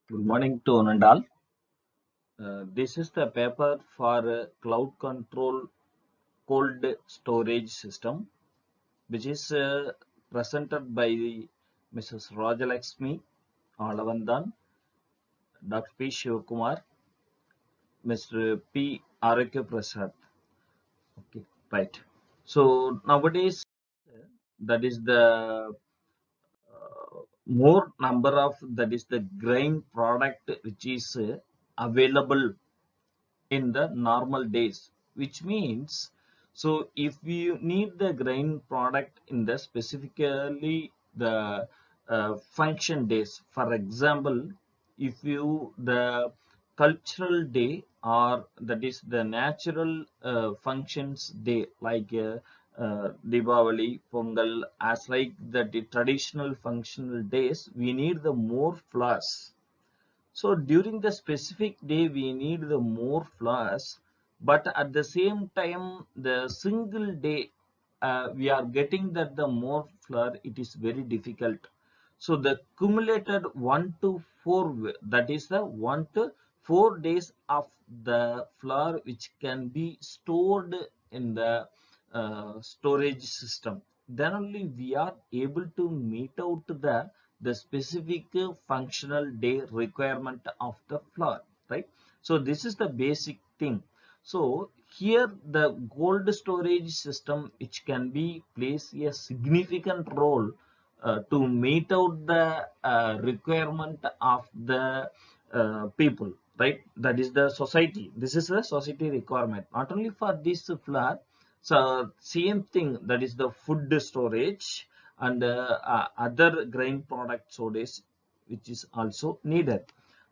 Good morning to one and all. This is the paper for cloud control cold storage system, which is presented by Mrs. Rajalakshmi Alavandan, Dr. P. Shivakumar, Mr. P. Arakya Prasad. Okay, right. So nowadays, that is the more number of that is the grain product which is available in the normal days, which means, so if you need the grain product in the specifically the function days, for example, if you the cultural day or that is the natural functions day like Diwali, Pongal, as like the traditional functional days, we need the more flowers. So during the specific day, we need the more flowers, but at the same time, the single day, we are getting that the more flower, it is very difficult. So the cumulated 1 to 4, that is the 1 to 4 days of the flower which can be stored in the storage system. Then only we are able to meet out the specific functional day requirement of the flower, right? So this is the basic thing. So here the cold storage system which can be plays a significant role to meet out the requirement of the people, right? That is the society. This is the society requirement, not only for this flower. So same thing, that is the food storage and other grain product storage which is also needed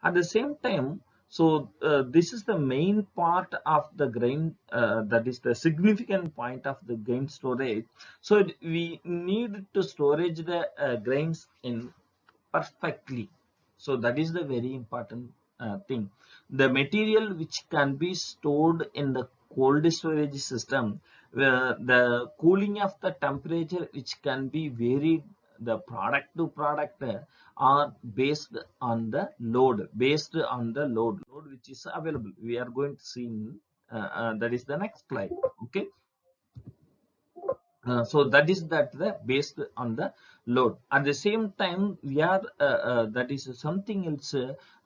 at the same time. So this is the main part of the grain, that is the significant point of the grain storage. So we need to storage the grains in perfectly. So that is the very important thing. The material which can be stored in the cold storage system, the cooling of the temperature which can be varied, the product to product are based on the load which is available. We are going to see in, that is the next slide. Okay. So that is that the based on the load. At the same time, we are that is something else.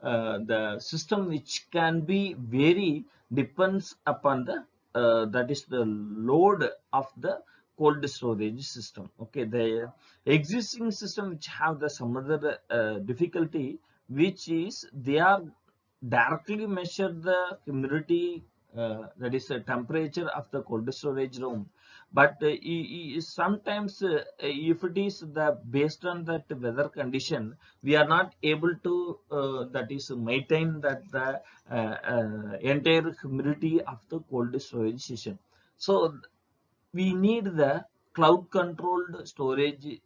The system which can be very depends upon the that is the load of the cold storage system. Okay, the existing system which have the some other difficulty, which is they are directly measure the humidity, that is the temperature of the cold storage room, but sometimes if it is the based on that weather condition, we are not able to that is maintain that the entire humidity of the cold storage system. So we need the cloud controlled storage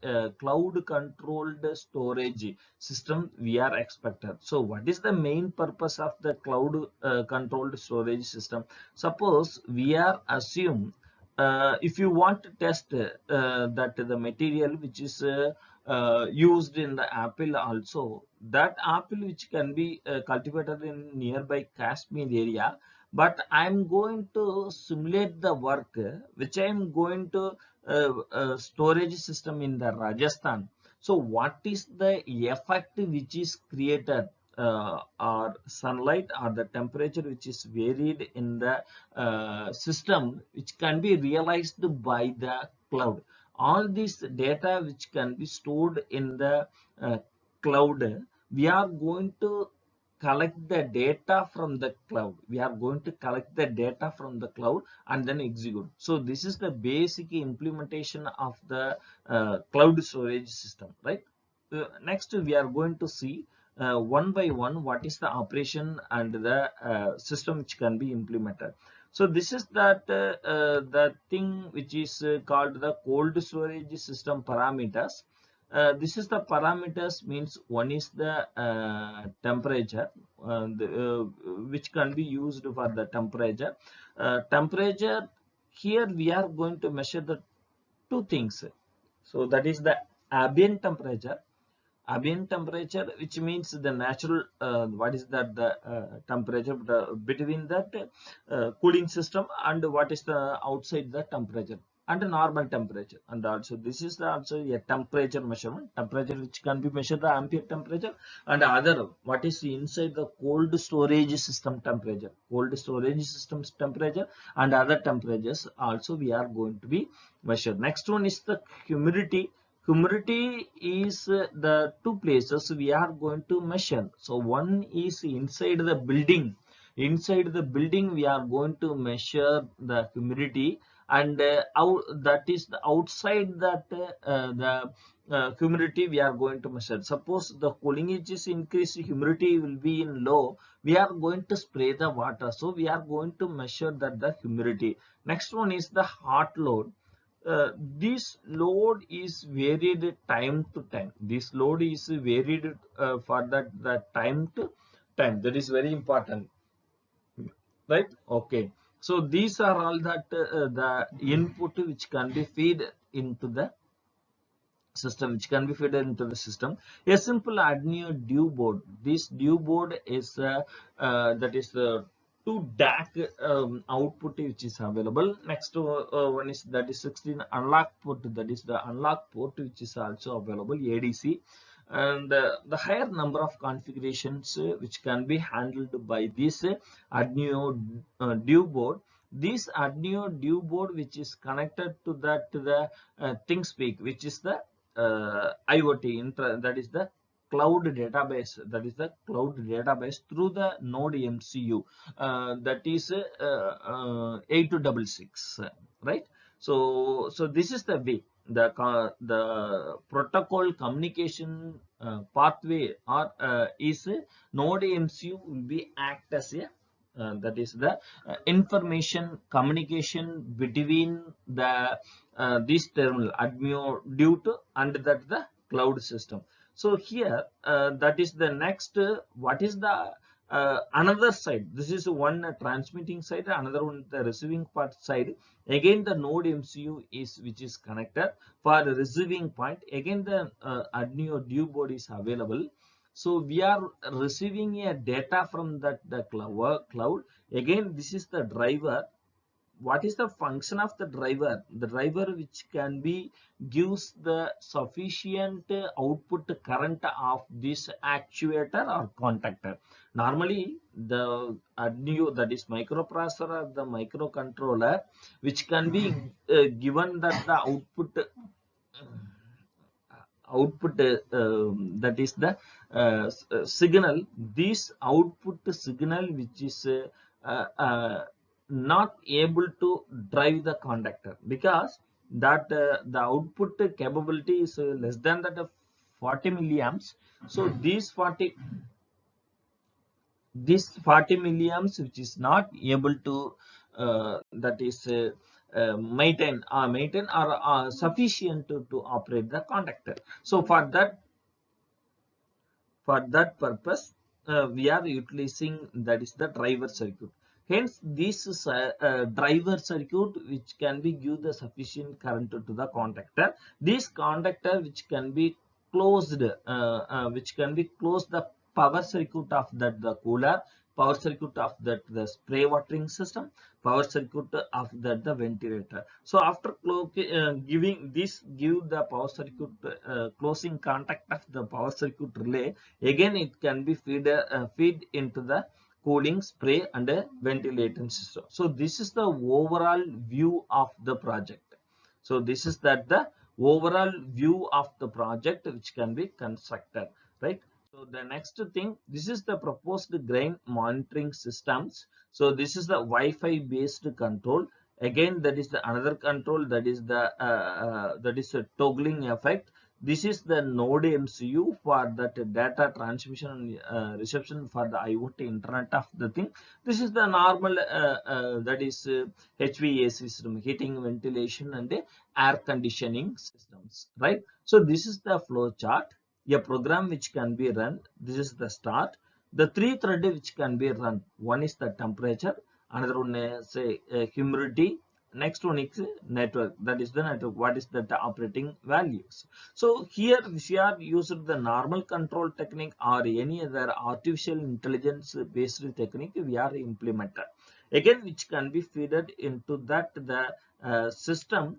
system we are expected. So what is the main purpose of the cloud controlled storage system? Suppose we are assume, if you want to test that the material which is used in the apple, also that apple which can be cultivated in nearby Kashmir area, but I'm going to simulate the work which I'm going to storage system in the Rajasthan. So what is the effect which is created, or sunlight or the temperature which is varied in the system which can be realized by the cloud? All this data which can be stored in the cloud, we are going to collect the data from the cloud. We are going to collect the data from the cloud and then execute. So this is the basic implementation of the cloud storage system, right? Next we are going to see one by one what is the operation and the system which can be implemented. So this is that the thing which is called the cold storage system parameters. This is the parameters, means one is the temperature, which can be used for the temperature. Temperature, here we are going to measure the two things. So that is the ambient temperature ambient temperature, which means the natural, what is that, the temperature between that cooling system, and what is the outside the temperature, and the normal temperature. And also this is also a temperature measurement, temperature which can be measured the ambient temperature, and other what is inside the cold storage system temperature, cold storage system's temperature, and other temperatures also we are going to be measured. Next one is the humidity. Humidity is the two places we are going to measure. So one is inside the building. Inside the building we are going to measure the humidity, and that is the outside that humidity we are going to measure. Suppose the cooling is increased, humidity will be in low, we are going to spray the water, so we are going to measure that the humidity. Next one is the hot load. This load is varied time to time. This load is varied for that time to time. That is very important, right? Okay. So these are all that the input which can be fed into the system, which can be fed into the system. A simple Arduino dew board. This dew board is that is two DAC output which is available. Next one is that is 16 unlock port. That is the unlock port which is also available, ADC. And the higher number of configurations which can be handled by this Arduino dew board. This Arduino dew board which is connected to that the ThinkSpeak, which is the IoT, that is the cloud database, that is the cloud database through the node MCU, that is 8266, right? So this is the way the protocol communication pathway or is node MCU will be act as a that is the information communication between the this terminal Arduino due to and that the cloud system. So here that is the next what is the another side. This is one transmitting side, another one the receiving part side. Again the node MCU is which is connected for the receiving point. Again the Arduino dew board is available. So we are receiving a data from that the cloud. Again this is the driver. What is the function of the driver? The driver which can be gives the sufficient output current of this actuator or contactor. Normally the Arduino, that is microprocessor or the microcontroller, which can be given that the output that is the signal. This output signal which is not able to drive the conductor, because that the output capability is less than that of 40 milliamps. So this 40 milliamps which is not able to that is maintain or sufficient to operate the conductor. So for that purpose we are utilizing that is the driver circuit. Hence this is a driver circuit which can be give the sufficient current to the contactor. This contactor which can be closed the power circuit of that the cooler, power circuit of that the spray watering system, power circuit of that the ventilator. So after giving this, give the power circuit closing contact of the power circuit relay. Again it can be feed into the cooling, spray and a ventilation system. So this is the overall view of the project. So this is that the overall view of the project which can be constructed, right? So the next thing, this is the proposed grain monitoring systems. So this is the Wi-Fi based control. Again that is the another control, that is the that is a toggling effect. This is the node MCU for that data transmission and reception for the IoT internet of the thing. This is the normal that is HVAC system, heating, ventilation and air conditioning systems, right? So this is the flow chart, a program which can be run. This is the start. The three thread which can be run. One is the temperature, another one is humidity, next one is network. That is the network. What is that operating values? So here we are using the normal control technique or any other artificial intelligence based technique we are implemented. Again, which can be fed into that the system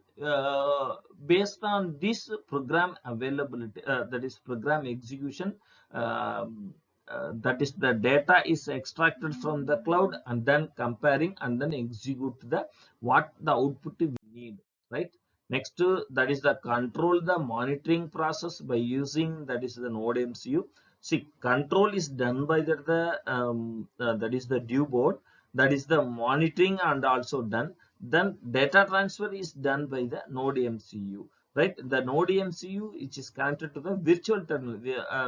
based on this program availability, that is program execution. That is the data is extracted from the cloud and then comparing and then execute the what the output we need, right? Next, that is the control the monitoring process by using that is the node MCU. See, control is done by that is the due board, that is the monitoring and also done. Then data transfer is done by the node MCU, right? The node MCU which is connected to the virtual terminal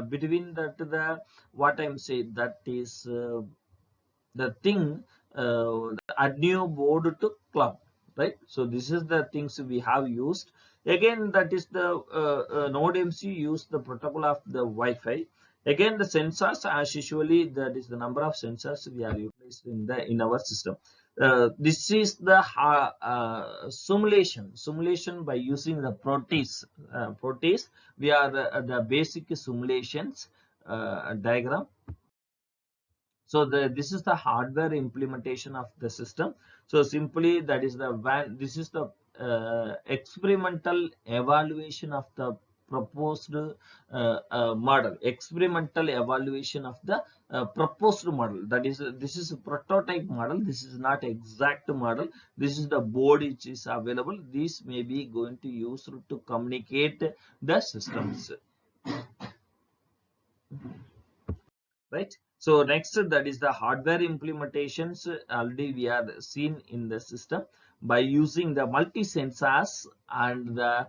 between that the what I'm saying, that is the thing, Arduino board to cloud, right? So this is the things we have used. Again, that is the node MC use the protocol of the Wi-Fi. Again, the sensors as usually, that is the number of sensors we are utilized in our system. This is the simulation by using the protease. We are the basic simulations diagram. So this is the hardware implementation of the system. So simply that is the this is the experimental evaluation of the proposed model. Experimental evaluation of the proposed model. That is, this is a prototype model. This is not exact model. This is the board which is available. This may be going to use to communicate the systems, right? So next, that is the hardware implementations. Already we are seen in the system by using the multi sensors and the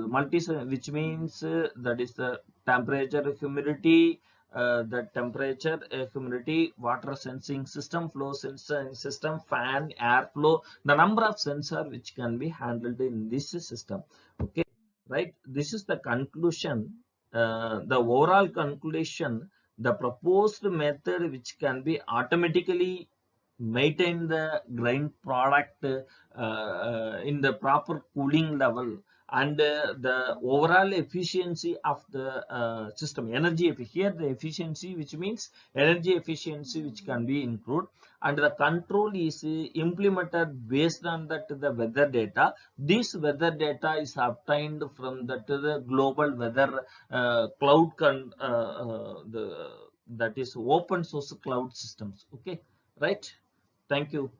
multi, which means that is the temperature, humidity, the temperature, humidity, water sensing system, flow sensing system, fan, airflow, the number of sensor which can be handled in this system. Okay, right? This is the conclusion, the overall conclusion. The proposed method which can be automatically maintain the grain product in the proper cooling level, and the overall efficiency of the system, energy here the efficiency, which means energy efficiency which can be improved, and the control is implemented based on that the weather data. This weather data is obtained from that the global weather cloud that is open source cloud systems. Okay, right? Thank you.